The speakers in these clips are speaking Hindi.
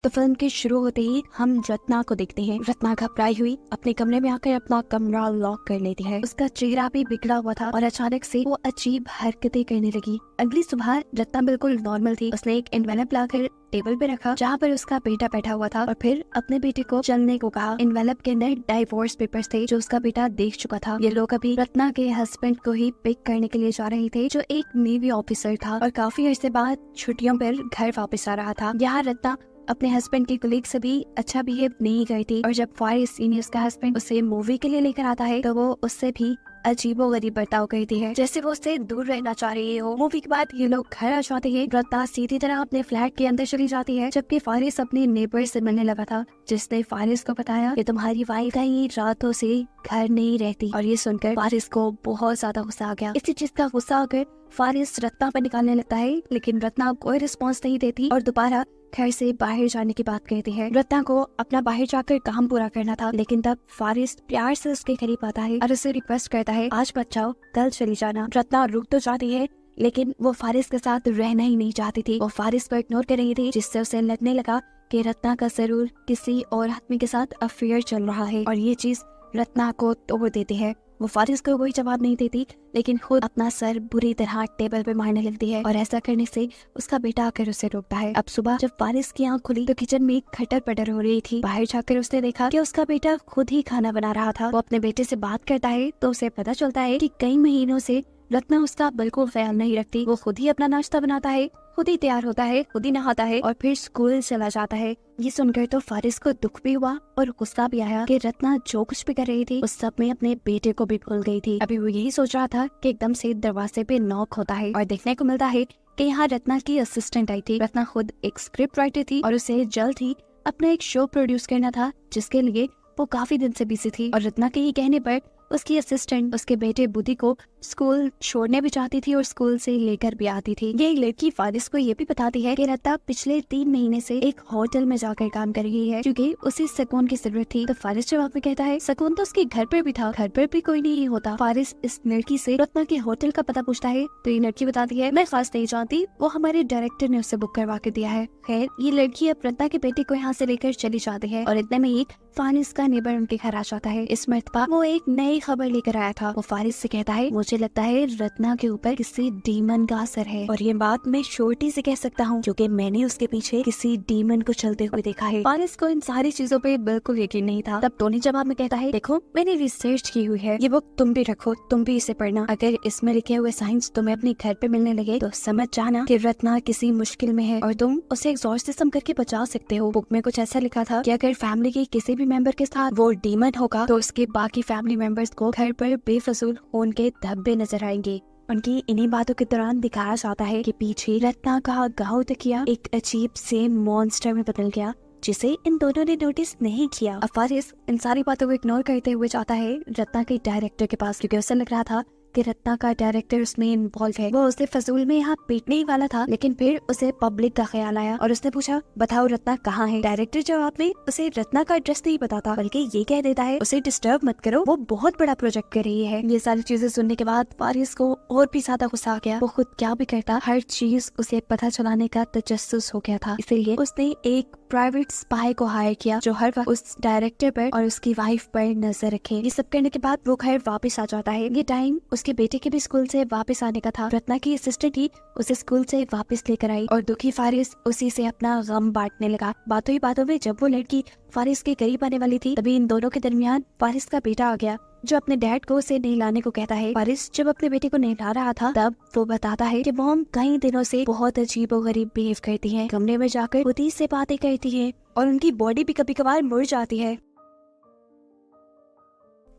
तो फिल्म के शुरू होते ही हम रत्ना को देखते हैं। रत्ना घबराई हुई अपने कमरे में आकर अपना कमरा लॉक कर लेती है। उसका चेहरा भी बिगड़ा हुआ था और अचानक से वो अजीब हरकतें करने लगी। अगली सुबह रत्ना बिल्कुल नॉर्मल थी। उसने एक एनवेलप लाकर टेबल पे रखा जहाँ पर उसका बेटा बैठा हुआ था और फिर अपने बेटे को चलने को कहा। एनवेलप के अंदर डाइवोर्स पेपर्स थे जो उसका बेटा देख चुका था। ये लोग अभी रत्ना के हस्बैंड को ही पिक करने के लिए जा रहे थे जो एक नेवी ऑफिसर था और काफी अर्से बाद छुट्टियों पर घर वापस आ रहा था। यहाँ रत्ना अपने हस्बैंड की कलीग से भी अच्छा बिहेव नहीं करती और जब फारिस यानी उसका हस्बैंड उसे मूवी के लिए लेकर आता है तो वो उससे भी अजीबोगरीब बर्ताव करती है, जैसे वो उससे दूर रहना चाह रही हो। मूवी के बाद ये लोग घर आ जाते हैं। रत्ना सीधी तरह अपने फ्लैट के अंदर चली जाती है जबकि फारिस अपने नेबर से मिलने लगा था जिसने फारिस को बताया कि तुम्हारी वाइफ कई रातों से घर नहीं रहती। और ये सुनकर फारिस को बहुत ज्यादा गुस्सा आ गया। इसी चीज का गुस्सा आकर फारिस रत्ना पर निकालने लगता है लेकिन रत्ना कोई रिस्पॉन्स नहीं देती और दोबारा घर से बाहर जाने की बात कहती है। रत्ना को अपना बाहर जाकर काम पूरा करना था लेकिन तब फारिस प्यार से उसके करीब आता है और उसे रिक्वेस्ट करता है आज मत जाओ, कल चली जाना। रत्ना रुक तो जाती है लेकिन वो फारिस के साथ रहना ही नहीं चाहती थी। वो फारिस को इग्नोर कर रही थी जिससे उसे लगने लगा कि रत्ना का जरूर किसी और आदमी के साथ अफेयर चल रहा है और ये चीज रत्ना को तोड़ देती है। वो फारिस को कोई जवाब नहीं देती लेकिन खुद अपना सर बुरी तरह टेबल पे मारने लगती है और ऐसा करने से उसका बेटा आकर उसे रोकता है। अब सुबह जब फारिस की आंख खुली तो किचन में खटर पटर हो रही थी। बाहर जाकर उसने देखा कि उसका बेटा खुद ही खाना बना रहा था। वो अपने बेटे से बात करता है तो उसे पता चलता है कि कई महीनों से रत्ना उसका बिल्कुल ख्याल नहीं रखती। वो खुद ही अपना नाश्ता बनाता है, खुद ही तैयार होता है, खुद ही नहाता है और फिर स्कूल चला जाता है। ये सुनकर तो फारिस को दुख भी हुआ और गुस्सा भी आया कि रत्ना जो कुछ भी कर रही थी उस सब में अपने बेटे को भी भूल गई थी। अभी वो यही सोच रहा था कि एकदम से दरवाजे पे नॉक होता है और देखने को मिलता है कि यहाँ रत्ना की असिस्टेंट आई थी। रत्ना खुद एक स्क्रिप्ट राइटर थी और उसे जल्द ही अपना एक शो प्रोड्यूस करना था जिसके लिए वो काफी दिन से बिजी थी। और रत्ना के ही कहने पर उसकी असिस्टेंट उसके बेटे बुद्धि को स्कूल छोड़ने भी चाहती थी और स्कूल से लेकर भी आती थी। ये लड़की फारिस को ये भी बताती है कि रत्ना पिछले 3 महीने से एक होटल में जाकर काम कर रही है क्योंकि उसे सुकून की जरूरत थी। तो फारिस जवाब में कहता है सुकून तो उसके घर पर भी था, घर पर भी कोई नहीं होता। फारिस इस लड़की से रत्ना के होटल का पता पूछता है तो ये लड़की बताती है मैं खास नहीं जानती, वो हमारे डायरेक्टर ने उसे बुक करवा के दिया है। खैर ये लड़की अब रत्ना के बेटे को यहाँ से लेकर चली जाती है और इतने में ही फारिस का नेबर उनके घर आ जाता है। इस मर्तबा वो एक नई खबर लेकर आया था। वो फारिस से कहता है मुझे लगता है रत्ना के ऊपर किसी डीमन का असर है और ये बात मैं श्योरिटी से कह सकता हूँ क्योंकि मैंने उसके पीछे किसी डीमन को चलते हुए देखा है। फारिस को इन सारी चीजों पे बिल्कुल यकीन नहीं था। तब टोनी जवाब में कहता है देखो मैंने रिसर्च की हुई है, ये बुक तुम भी रखो, तुम भी इसे पढ़ना। अगर इसमें लिखे हुए साइंस तुम्हें अपने घर पे मिलने लगे तो समझ जाना कि रत्ना किसी मुश्किल में है और तुम उसे एग्जॉर्सिज्म करके बचा सकते हो। बुक में कुछ ऐसा लिखा था कि अगर फैमिली के किसी भी मेंबर के साथ वो डीमन होगा तो उसके बाकी फैमिली मेंबर्स को घर पर बेफजूल खून के धब्बे नजर आएंगे। उनकी इन्हीं बातों के दौरान दिखाया जाता है कि पीछे रत्ना का गाँव तकिया एक अजीब से मॉन्स्टर में बदल गया जिसे इन दोनों ने नोटिस नहीं किया। अब फारिस इन सारी बातों को इग्नोर करते हुए जाता है रत्ना के डायरेक्टर के पास क्योंकि उसे लग रहा था कि रत्ना का डायरेक्टर उसमें इन्वॉल्व है। वो उसे फजूल में यहाँ पीटने ही वाला था लेकिन फिर उसे पब्लिक का ख्याल आया और उसने पूछा बताओ रत्ना कहाँ है। डायरेक्टर जवाब में उसे रत्ना का एड्रेस नहीं बताता बल्कि ये कह देता है उसे डिस्टर्ब मत करो, वो बहुत बड़ा प्रोजेक्ट कर रही है। ये सारी चीजें सुनने के बाद फारिस को और भी ज्यादा गुस्सा आ गया। वो खुद क्या भी करता हर चीज उसे पता चलाने का तजस्सुस हो गया था, इसीलिए उसने एक प्राइवेट स्पाई को हायर किया जो हर वक्त उस डायरेक्टर पर और उसकी वाइफ पर नजर रखे। ये सब करने के बाद वो घर वापस आ जाता है। ये टाइम उसके बेटे के भी स्कूल से वापस आने का था। रत्ना की असिस्टेंट ही उसे स्कूल से वापस लेकर आई और दुखी फारिस उसी से अपना गम बांटने लगा। बातों ही बातों में जब वो लड़की फारिस के करीब आने वाली थी तभी इन दोनों के दरमियान फारिस का बेटा आ गया जो अपने डैड को उसे नहलाने को कहता है। फारिस जब अपने बेटे को नहला रहा था तब वो बताता है कि मॉम कई दिनों से बहुत अजीबोगरीब बिहेव करती हैं, कमरे में जाकर बुद्धि से बातें करती हैं और उनकी बॉडी भी कभी कभार मुड़ जाती है।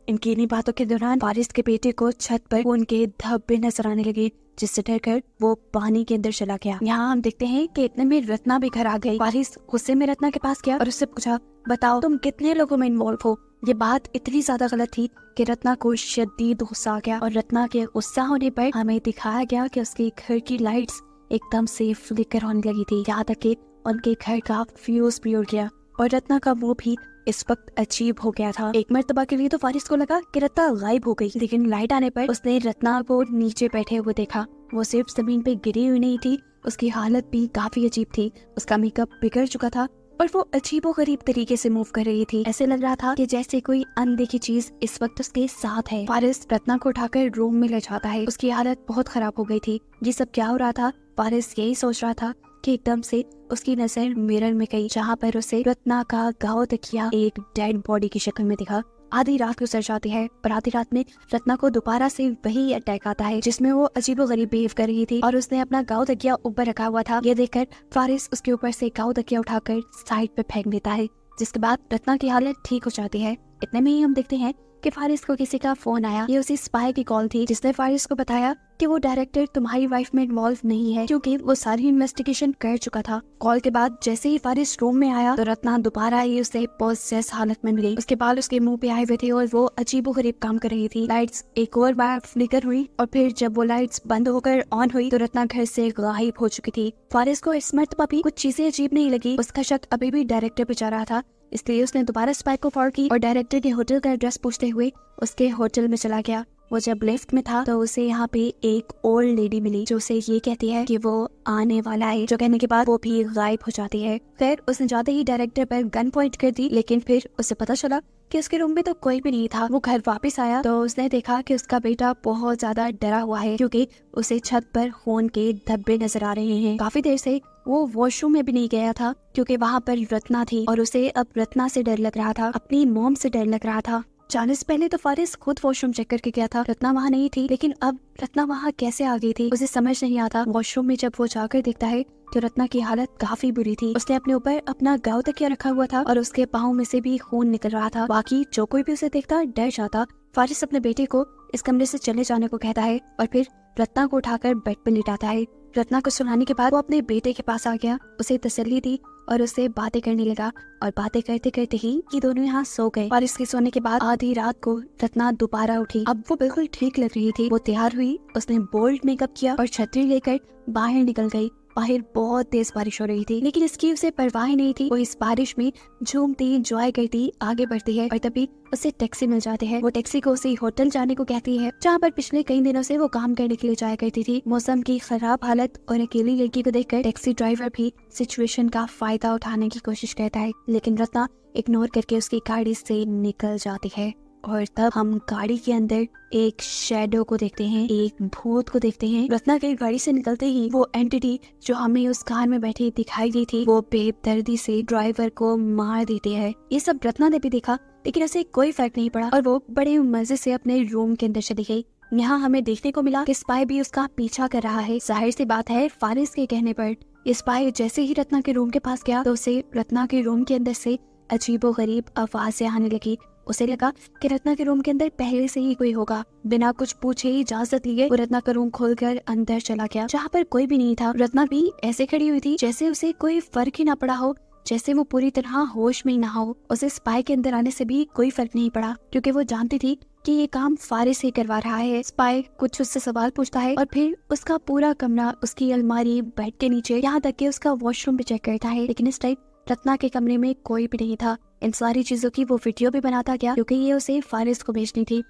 इनकी इन्हीं बातों के दौरान फारिस के बेटे को छत पर उनके धब्बे नजर आने लगे जिससे डरकर वो पानी के अंदर चला गया। यहाँ हम देखते हैं कि इतने में रत्ना भी घर आ गई। फारिस गुस्से में रत्ना के पास गया और उससे पूछा बताओ तुम कितने लोगों में इन्वॉल्व हो। ये बात इतनी ज्यादा गलत थी कि रत्ना को शदीद गुस्सा आ गया और रत्ना के गुस्सा होने पर हमें दिखाया गया कि उसके घर की लाइट्स एकदम से फ्लिकर होने लगी थी, यहाँ तक कि उनके घर का फ्यूज भी उड़ गया और रत्ना का मुंह भी इस वक्त अजीब हो गया था। एक मर्तबा के लिए तो फारिस को लगा कि रत्ना गायब हो गई लेकिन लाइट आने पर उसने रत्ना को नीचे बैठे हुए देखा। वो सिर्फ जमीन पे गिरी हुई नहीं थी, उसकी हालत भी काफी अजीब थी। उसका मेकअप बिगड़ चुका था और वो अजीबोगरीब तरीके से मूव कर रही थी। ऐसे लग रहा था कि जैसे कोई अनदेखी चीज इस वक्त उसके साथ है। फारिस रत्ना को उठाकर रूम में ले जाता है। उसकी हालत बहुत खराब हो गई थी। ये सब क्या हो रहा था? फारिस यही सोच रहा था कि एकदम से उसकी नजर मिरर में गई, जहाँ पर उसे रत्ना का गाँव तकिया एक डेड बॉडी की शक्ल में दिखा। आधी रात गुजर जाती है और आधी रात में रत्ना को दोबारा से वही अटैक आता है, जिसमें वो अजीबोगरीब बिहेव कर रही थी और उसने अपना गाँव तकिया ऊपर रखा हुआ था। ये देखकर फारिस उसके ऊपर से गाँव तकिया उठाकर साइड पे फेंक देता है, जिसके बाद रत्ना की हालत ठीक हो जाती है। इतने में ही हम देखते हैं कि फारिस को किसी का फोन आया। ये उसी स्पाई की कॉल थी, जिसने फारिस को बताया कि वो डायरेक्टर तुम्हारी वाइफ में इन्वॉल्व नहीं है, क्योंकि वो सारी इन्वेस्टिगेशन कर चुका था। कॉल के बाद जैसे ही फारिस रूम में आया तो रत्ना दोबारा ही उसे पोसेस हालत में मिली। उसके बाल उसके मुंह पे आए हुए थे और वो अजीबोगरीब काम कर रही थी। लाइट्स एक और बार फ्लिकर हुई और फिर जब वो लाइट्स बंद होकर ऑन हुई तो रत्ना घर से गायब हो चुकी थी। फारिस को इस मर्तबा भी कुछ चीजें अजीब नहीं लगी। उसका शक अभी भी डायरेक्टर पे जा रहा था, इसलिए उसने दोबारा स्पाई को फॉर की और डायरेक्टर के होटल का एड्रेस पूछते हुए उसके होटल में चला गया। वो जब लिफ्ट में था तो उसे यहाँ पे एक ओल्ड लेडी मिली, जो उसे ये कहती है कि वो आने वाला है, जो कहने के बाद वो भी गायब हो जाती है। फिर उसने जाते ही डायरेक्टर पर गन पॉइंट कर दी, लेकिन फिर उसे पता चला कि उसके रूम में तो कोई भी नहीं था। वो घर वापस आया तो उसने देखा कि उसका बेटा बहुत ज्यादा डरा हुआ है, क्योंकि उसे छत पर खून के धब्बे नजर आ रहे हैं। काफी देर से वो वॉशरूम में भी नहीं गया था, क्योंकि वहाँ पर रत्ना थी और उसे अब रत्ना से डर लग रहा था, अपनी मॉम से डर लग रहा था। जाने से पहले तो फारिस खुद वॉशरूम चेक करके गया था, रत्ना वहाँ नहीं थी, लेकिन अब रत्ना वहाँ कैसे आ गई थी उसे समझ नहीं आता। वॉशरूम में जब वो जाकर देखता है तो रत्ना की हालत काफी बुरी थी। उसने अपने ऊपर अपना गाँव तकिया रखा हुआ था और उसके पाँव में से भी खून निकल रहा था। बाकी जो कोई भी उसे देखता डर जाता। फारिस अपने बेटे को इस कमरे से चले जाने को कहता है और फिर रत्ना को उठाकर बेड पर लिटाता है। रत्ना को सुनाने के बाद वो अपने बेटे के पास आ गया, उसे तसल्ली दी और उससे बातें करने लगा। और बातें करते करते ही ये दोनों यहाँ सो गए। फारिस के सोने के बाद आधी रात को रत्ना दोबारा उठी। अब वो बिल्कुल ठीक लग रही थी। वो तैयार हुई, उसने बोल्ड मेकअप किया और छतरी लेकर बाहर निकल गई। बाहर बहुत तेज बारिश हो रही थी, लेकिन इसकी उसे परवाह नहीं थी। वो इस बारिश में झूमती एंजॉय करती आगे बढ़ती है और तभी उसे टैक्सी मिल जाती है। वो टैक्सी को उसी होटल जाने को कहती है, जहाँ पर पिछले कई दिनों से वो काम करने के लिए जाया करती थी। मौसम की खराब हालत और अकेली लड़की को देखकर टैक्सी ड्राइवर भी सिचुएशन का फायदा उठाने की कोशिश करता है, लेकिन रत्ना इग्नोर करके उसकी गाड़ी से निकल जाती है। और तब हम गाड़ी के अंदर एक शैडो को देखते हैं, एक भूत को देखते हैं। रत्ना के गाड़ी से निकलते ही वो एंटिटी जो हमें उस कार में बैठी दिखाई दी थी, वो बेदर्दी से ड्राइवर को मार देती है। ये सब रत्ना ने भी देखा, लेकिन उसे कोई फर्क नहीं पड़ा और वो बड़े मजे से अपने रूम के अंदर चली गई। यहाँ हमें देखने को मिला कि स्पाई भी उसका पीछा कर रहा है। जाहिर सी बात है, फारिस के कहने पर स्पाई जैसे ही रत्ना के रूम के पास गया तो उसे रत्ना के रूम के अंदर से अजीबोगरीब आवाजें आने लगी। उसे लगा कि रत्ना के रूम के अंदर पहले से ही कोई होगा। बिना कुछ पूछे इजाजत लिए वो रत्ना का रूम खोलकर अंदर चला गया, जहाँ पर कोई भी नहीं था। रत्ना भी ऐसे खड़ी हुई थी जैसे उसे कोई फर्क ही ना पड़ा हो, जैसे वो पूरी तरह होश में ही ना हो। उसे स्पाई के अंदर आने से भी कोई फर्क नहीं पड़ा, क्योंकि वो जानती थी कि ये काम फारिस ही करवा रहा है। स्पाई कुछ उससे सवाल पूछता है और फिर उसका पूरा कमरा, उसकी अलमारी, बेड के नीचे, यहाँ तक कि उसका वॉशरूम भी चेक करता है, लेकिन इस टाइम रत्ना के कमरे में कोई भी नहीं था। इन सारी चीजों की वो वीडियो भी बनाता गया, क्योंकि ये उसे फारिस को भेजनी थी।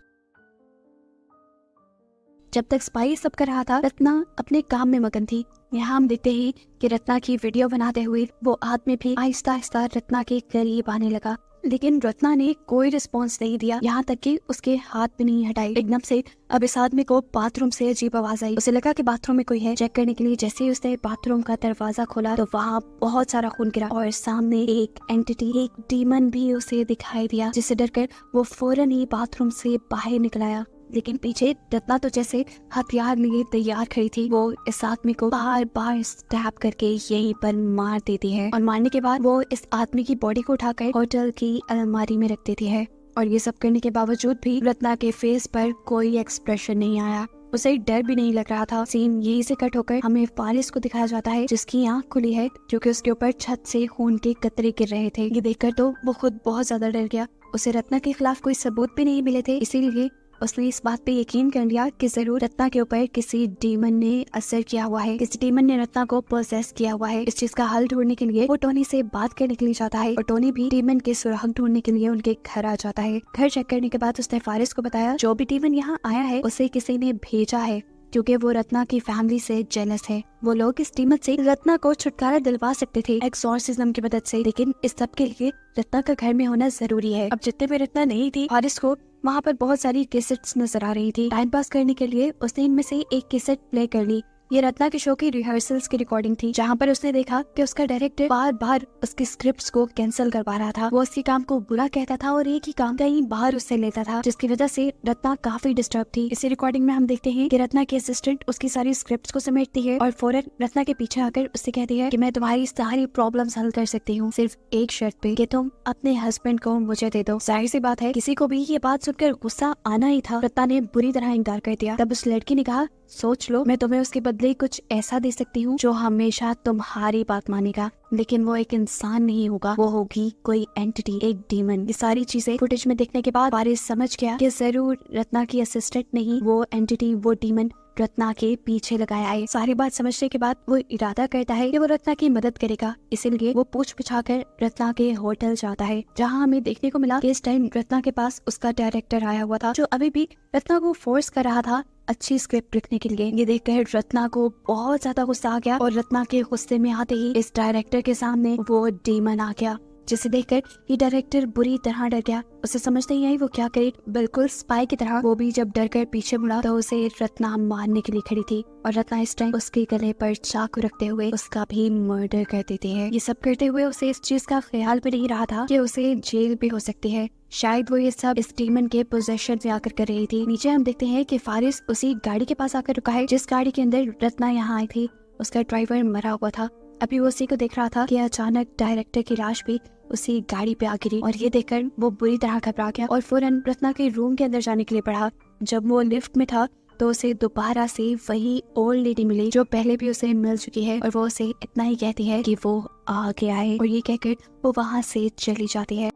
जब तक स्पाई सब कर रहा था, रत्ना अपने काम में मगन थी। यहाँ हम देखते ही कि रत्ना की वीडियो बनाते हुए वो आदमी भी आहिस्ता आहिस्ता रत्ना के करीब आने लगा, लेकिन रत्ना ने कोई रिस्पॉन्स नहीं दिया, यहाँ तक कि उसके हाथ भी नहीं हटाई। एकदम से अब इस आदमी को बाथरूम से अजीब आवाज आई। उसे लगा कि बाथरूम में कोई है। चेक करने के लिए जैसे ही उसने बाथरूम का दरवाजा खोला तो वहाँ बहुत सारा खून गिरा और सामने एक एंटिटी, एक डीमन भी उसे दिखाई दिया, जिससे डरकर वो फौरन ही बाथरूम से बाहर निकल आया। लेकिन पीछे रत्ना तो जैसे हथियार लिए तैयार खड़ी थी। वो इस आदमी को बार बार स्टैब करके यहीं पर मार देती है और मारने के बाद वो इस आदमी की बॉडी को उठाकर होटल की अलमारी में रख देती है। और ये सब करने के बावजूद भी रत्ना के फेस पर कोई एक्सप्रेशन नहीं आया, उसे डर भी नहीं लग रहा था। सीन यहीं से कट होकर हमें फारिस को दिखाया जाता है, जिसकी आंख खुली है, क्योंकि उसके ऊपर छत से खून के कतरे गिर रहे थे। ये देखकर तो वो खुद बहुत ज्यादा डर गया। उसे रत्ना के खिलाफ कोई सबूत भी नहीं मिले थे, इसीलिए उसने इस बात पे यकीन कर लिया कि जरूर रत्ना के ऊपर किसी डीमन ने असर किया हुआ है, किसी डीमन ने रत्ना को पोसेस किया हुआ है। इस चीज का हल ढूंढने के लिए वो टोनी से बात करने के लिए जाता है और टोनी भी डीमन के सुराग ढूंढने के लिए उनके घर आ जाता है। घर चेक करने के बाद उसने फारिस को बताया जो भी डीमन यहाँ आया है उसे किसी ने भेजा है, क्योंकि वो रत्ना की फैमिली से जेलस है। वो लोग इस डीमन से रत्ना को छुटकारा दिलवा सकते थे एक्सॉर्सिज्म की मदद से, लेकिन इस सब के लिए रत्ना का घर में होना जरूरी है। अब जितने भी रत्ना नहीं थी, फारिस को वहाँ पर बहुत सारी कैसेट्स नजर आ रही थी। टाइम पास करने के लिए उसने इनमें से एक कैसेट प्ले कर ली। ये रत्ना के शो की रिहर्सल्स की रिकॉर्डिंग थी, जहाँ पर उसने देखा कि उसका डायरेक्टर बार बार उसकी स्क्रिप्ट्स को कैंसिल करवा रहा था। वो उसके काम को बुरा कहता था और एक ही काम कहीं बाहर उससे लेता था, जिसकी वजह से रत्ना काफी डिस्टर्ब थी। इसी रिकॉर्डिंग में हम देखते हैं कि रत्ना की असिस्टेंट उसकी सारी स्क्रिप्ट्स को समेटती है और फौरन रत्ना के पीछे आकर उससे कहती है कि मैं तुम्हारी सारी प्रॉब्लम्स हल कर सकती हूँ, सिर्फ एक शर्त पे कि तुम अपने हस्बैंड को मुझे दे दो। जाहिर सी बात है, किसी को भी ये बात सुनकर गुस्सा आना ही था। रत्ना ने बुरी तरह इनकार कर दिया। तब उस लड़की ने कहा, सोच लो, मैं तुम्हें उसके बदले कुछ ऐसा दे सकती हूँ जो हमेशा तुम्हारी बात मानेगा, लेकिन वो एक इंसान नहीं होगा, वो होगी कोई एंटिटी, एक डीमन। ये सारी चीजें फुटेज में देखने के बाद फारिस समझ गया कि जरूर रत्ना की असिस्टेंट नहीं, वो एंटिटी, वो डीमन रत्ना के पीछे लगाया है। सारी बात समझने के बाद वो इरादा करता है कि वो रत्ना की मदद करेगा, इसीलिए वो पूछ पिछाकर रत्ना के होटल जाता है, जहाँ हमें देखने को मिला कि इस टाइम रत्ना के पास उसका डायरेक्टर आया हुआ था, जो अभी भी रत्ना को फोर्स कर रहा था अच्छी स्क्रिप्ट लिखने के लिए। ये देखकर रत्ना को बहुत ज्यादा गुस्सा आ गया और रत्ना के गुस्से में आते ही इस डायरेक्टर के सामने वो डीमन आ गया, जिसे देखकर ये डायरेक्टर बुरी तरह डर गया। उसे समझ नहीं आई वो क्या करे। बिल्कुल स्पाई की तरह वो भी जब डर कर पीछे मुड़ा तो उसे रत्ना मारने के लिए खड़ी थी और रत्ना इस टाइम उसके गले पर चाकू रखते हुए उसका भी मर्डर कर देते हैं। ये सब करते हुए उसे इस चीज का ख्याल भी नहीं रहा था कि उसे जेल भी हो सकती है। शायद वो ये सब इस डीमन के पोजेशन में आकर कर रही थी। नीचे हम देखते हैं कि फारिस उसी गाड़ी के पास आकर रुका है जिस गाड़ी के अंदर रत्ना यहाँ आई थी। उसका ड्राइवर मरा हुआ था। अभी वो उसी को देख रहा था कि अचानक डायरेक्टर की लाश भी उसी गाड़ी पे आ गिरी और ये देखकर वो बुरी तरह घबरा गया और फौरन रत्ना के रूम के अंदर जाने के लिए बढ़ा। जब वो लिफ्ट में था तो उसे दोबारा से वही ओल्ड लेडी मिली जो पहले भी उसे मिल चुकी है और वो उसे इतना ही कहती है कि वो आ गया है और ये कहकर वो वहाँ से चली जाती है।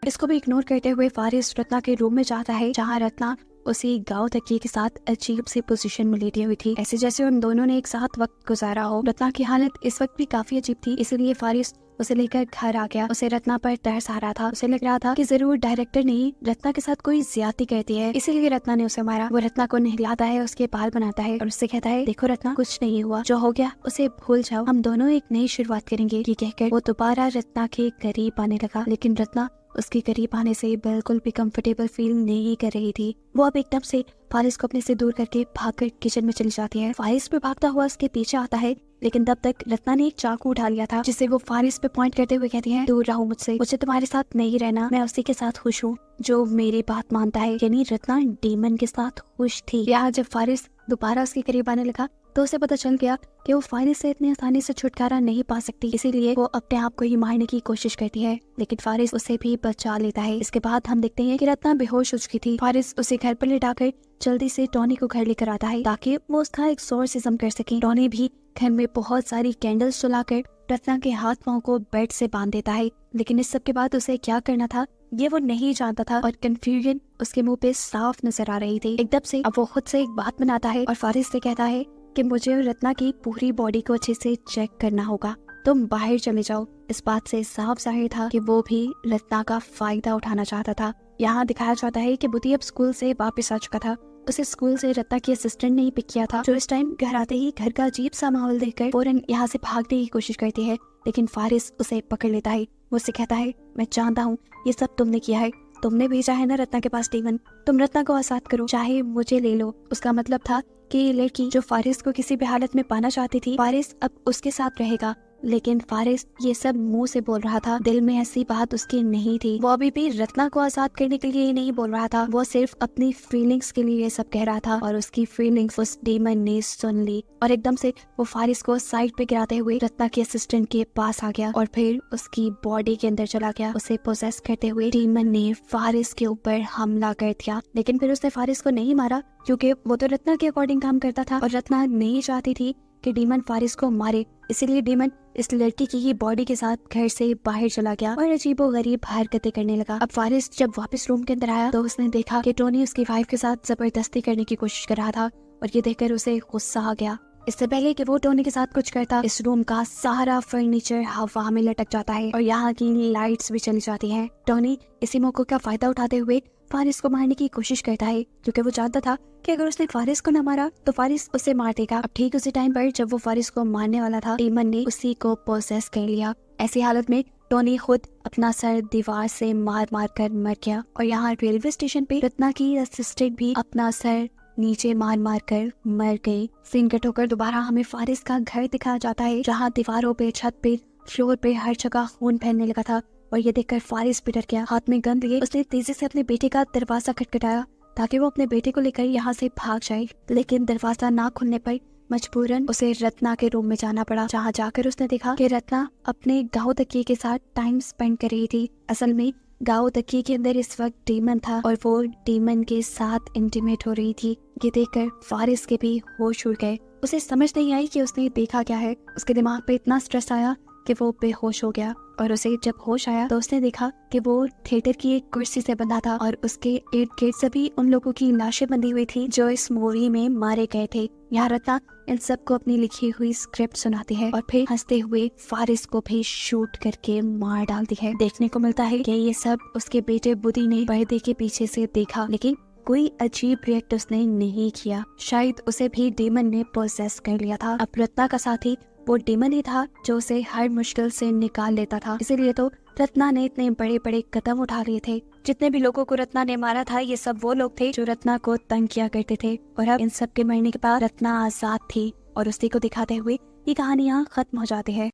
इसको भी इग्नोर करते हुए फारिस रत्ना के रूम में जाता है, जहाँ रत्ना उसी गांव तकिए के साथ अजीब सी पोजीशन में लेटी हुई थी, ऐसे जैसे उन दोनों ने एक साथ वक्त गुजारा हो। रत्ना की हालत इस वक्त भी काफी अजीब थी, इसलिए फारिस उसे लेकर घर आ गया। उसे रत्ना पर तरस आ रहा था। उसे लग रहा था कि जरूर डायरेक्टर ने रत्ना के साथ कोई ज्यादती करती है, इसीलिए रत्ना ने उसे मारा। वो रत्ना को नहलाता है, उसके बाल बनाता है और उससे कहता है, देखो रत्ना, कुछ नहीं हुआ, जो हो गया उसे भूल जाओ, हम दोनों एक नई शुरुआत करेंगे। ये कहकर वो दोबारा रत्ना के करीब आने लगा, लेकिन रत्ना उसके करीब आने से बिल्कुल भी कंफर्टेबल फील नहीं कर रही थी। वो अब एकदम से फारिस को अपने से दूर करके भागकर किचन में चली जाती है। फारिस भी भागता हुआ उसके पीछे आता है, लेकिन तब तक रत्ना ने एक चाकू उठा लिया था, जिसे वो फारिस पे पॉइंट करते हुए कहती है, दूर रहो मुझसे, मुझे तुम्हारे साथ नहीं रहना, मैं उसी के साथ खुश हूँ जो मेरी बात मानता है। यानी रत्ना डीमन के साथ खुश थी। यहाँ जब फारिस दोबारा उसके करीब आने लगा तो उसे पता चल गया कि वो फारिस से इतनी आसानी से छुटकारा नहीं पा सकती, इसीलिए वो अपने आप को ही मारने की कोशिश करती है, लेकिन फारिस उसे भी बचा लेता है। इसके बाद हम देखते हैं कि रत्ना बेहोश हो चुकी थी। फारिस उसे घर पर लिटाकर जल्दी से टॉनी को घर लेकर आता है ताकि वो उसका एक्सॉर्सिज्म कर सके। टॉनी भी घर में बहुत सारी कैंडल्स जलाकर रत्ना के हाथ पांव को बेड से बांध देता है, लेकिन इस सब के बाद उसे क्या करना था ये वो नहीं जानता था और कंफ्यूजन उसके मुंह पे साफ नजर आ रही थी। एकदम से अब वो खुद से एक बात बनाता है और फारिस से कहता है कि मुझे रत्ना की पूरी बॉडी को अच्छे से चेक करना होगा, तुम बाहर चले जाओ। इस बात से साफ जाहिर था कि वो भी रत्ना का फायदा उठाना चाहता था। यहाँ दिखाया जाता है कि बुद्धि अब स्कूल से वापस आ चुका था। उसे स्कूल से रत्ना की असिस्टेंट ने ही पिक किया था, जो इस टाइम घर आते ही घर का अजीब सा माहौल देखकर फौरन यहाँ से भागने की कोशिश करती है, लेकिन फारिस उसे पकड़ लेता है। वो उसे कहता है, मैं जानता हूँ ये सब तुमने किया है, तुमने भेजा है ना रत्ना के पास डीमन, तुम रत्ना को आजाद करो, चाहे मुझे ले लो। उसका मतलब था कि ये लड़की जो फारिस को किसी भी हालत में पाना चाहती थी, फारिस अब उसके साथ रहेगा। लेकिन फारिस ये सब मुंह से बोल रहा था, दिल में ऐसी बात उसकी नहीं थी। वो अभी भी रत्ना को आजाद करने के लिए नहीं बोल रहा था, वो सिर्फ अपनी फीलिंग्स के लिए ये सब कह रहा था और उसकी फीलिंग्स उस डीमन ने सुन ली और एकदम से वो फारिस को साइड पे गिराते हुए रत्ना के असिस्टेंट के पास आ गया और फिर उसकी बॉडी के अंदर चला गया। उसे पोजेस करते हुए डीमन ने फारिस के ऊपर हमला कर दिया, लेकिन फिर उसने फारिस को नहीं मारा क्योंकि वो तो रत्ना के अकॉर्डिंग काम करता था और रत्ना नहीं चाहती थी कि डीमन फारिस को मारे, इसीलिए डीमन इस लड़की की ही बॉडी के साथ घर से बाहर चला गया और अजीबोगरीब हरकतें करने लगा। अब फारिस जब वापस रूम के अंदर आया तो उसने देखा कि टोनी उसकी वाइफ के साथ जबरदस्ती करने की कोशिश कर रहा था और ये देखकर उसे गुस्सा आ गया। इससे पहले कि वो टोनी के साथ कुछ करता, इस रूम का सारा फर्नीचर हवा में लटक जाता है और यहाँ की लाइट्स भी चली जाती हैं। टोनी इसी मौके का फायदा उठाते हुए फारिस को मारने की कोशिश करता है, क्योंकि वो जानता था कि अगर उसने फारिस को न मारा तो फारिस उसे मार देगा। अब ठीक उसी टाइम पर जब वो फारिस को मारने वाला था, डेमन ने उसी को पोसेस कर लिया। ऐसी हालत में टोनी खुद अपना सर दीवार से मार मार कर मर गया। और यहाँ रेलवे स्टेशन पे रत्ना की असिस्टेंट भी अपना सर नीचे मार मार कर मर गई। सीन कट होकर दोबारा हमें फारिस का घर दिखाया जाता है, जहाँ दीवारों पे, छत पे, फ्लोर पे हर जगह खून फैलने लगा था। और ये देखकर फारिस भी डर गया। हाथ में गन लिए उसने तेजी से अपने बेटे का दरवाजा खटखटाया ताकि वो अपने बेटे को लेकर यहाँ से भाग जाए, लेकिन दरवाजा ना खुलने पर मजबूरन उसे रत्ना के रूम में जाना पड़ा, जहाँ जाकर उसने देखा कि रत्ना अपने गाँव तकिए के साथ टाइम स्पेंड कर रही थी। असल में गाँव तकिए के अंदर इस वक्त डीमन था और वो डीमन के साथ इंटीमेट हो रही थी। ये देखकर फारिस के भी होश उड़ गए। उसे समझ नहीं आई कि उसने देखा क्या है। उसके दिमाग पे इतना स्ट्रेस आया कि वो बेहोश हो गया। और उसे जब होश आया तो उसने देखा कि वो थिएटर की एक कुर्सी से बंधा था और उसके इर्द गिर्द सभी उन लोगों की लाशें बंधी हुई थी जो इस मूवी में मारे गए थे। यहाँ रत्ना इन सबको अपनी लिखी हुई स्क्रिप्ट सुनाती है और फिर हंसते हुए फारिस को भी शूट करके मार डालती है। देखने को मिलता है कि ये सब उसके बेटे बुद्धि ने पर्दे के पीछे से देखा, लेकिन कोई अजीब रिएक्ट उसने नहीं किया। शायद उसे भी डेमन ने पोसेस कर लिया था। अब रत्ना का साथी वो डेमन ही था जो उसे हर मुश्किल से निकाल लेता था। इसीलिए तो रत्ना ने इतने बड़े बड़े कदम उठा लिए थे। जितने भी लोगों को रत्ना ने मारा था, ये सब वो लोग थे जो रत्ना को तंग किया करते थे। और अब इन सब के मरने के बाद रत्ना आजाद थी और उसी को दिखाते हुए ये कहानी यहाँ खत्म हो जाती है।